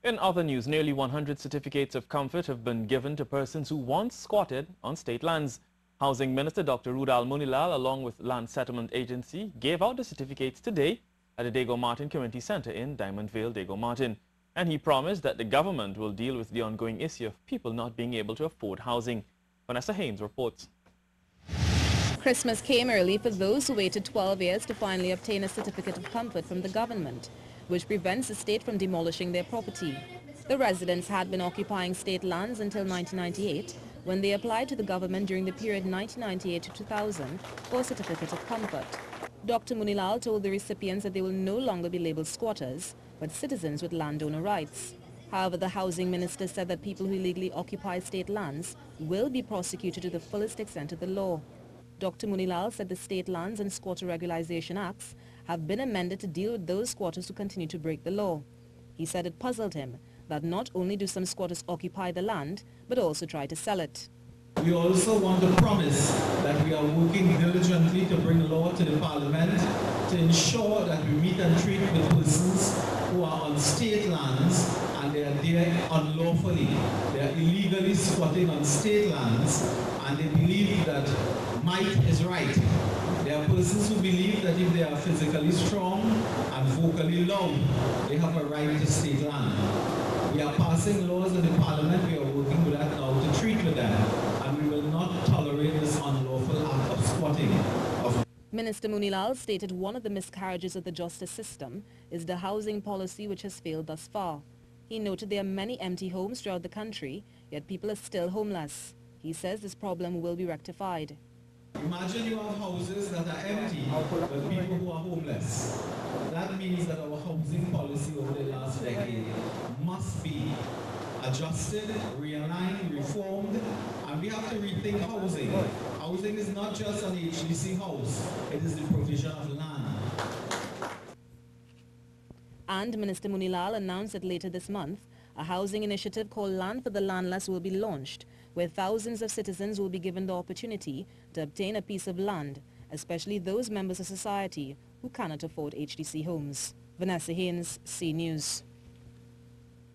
In other news, nearly 100 certificates of comfort have been given to persons who once squatted on state lands. Housing Minister Dr. Rudal Munilal, along with Land Settlement Agency, gave out the certificates today at the Diego Martin Community Center in Diamond Vale, Diego Martin. And he promised that the government will deal with the ongoing issue of people not being able to afford housing. Vanessa Haynes reports. Christmas came early for those who waited 12 years to finally obtain a certificate of comfort from the government, which prevents the state from demolishing their property. The residents had been occupying state lands until 1998, when they applied to the government during the period 1998 to 2000 for a certificate of comfort. Dr. Munilal told the recipients that they will no longer be labeled squatters, but citizens with landowner rights. However, the housing minister said that people who illegally occupy state lands will be prosecuted to the fullest extent of the law. Dr. Munilal said the State Lands and Squatter Regularization Acts have been amended to deal with those squatters who continue to break the law. He said it puzzled him that not only do some squatters occupy the land, but also try to sell it. We also want to promise that we are working diligently to bring law to the Parliament to ensure that we meet and treat with persons who are on state lands and they are there unlawfully. They are illegally squatting on state lands and they believe that might is right. There are persons who believe that if they are physically strong and vocally loud, they have a right to state land. We are passing laws in the Parliament. We are working with that now to treat with them. And we will not tolerate this unlawful act of squatting. Minister Munilal stated one of the miscarriages of the justice system is the housing policy which has failed thus far. He noted there are many empty homes throughout the country, yet people are still homeless. He says this problem will be rectified. Imagine you have houses that are empty with people who are homeless. That means that our housing policy over the last decade must be adjusted, realigned, reformed, and we have to rethink housing. Housing is not just an HDC house, it is the provision of land. And Minister Munilal announced that later this month, a housing initiative called Land for the Landless will be launched, where thousands of citizens will be given the opportunity to obtain a piece of land, especially those members of society who cannot afford HDC homes. Vanessa Haynes, C News.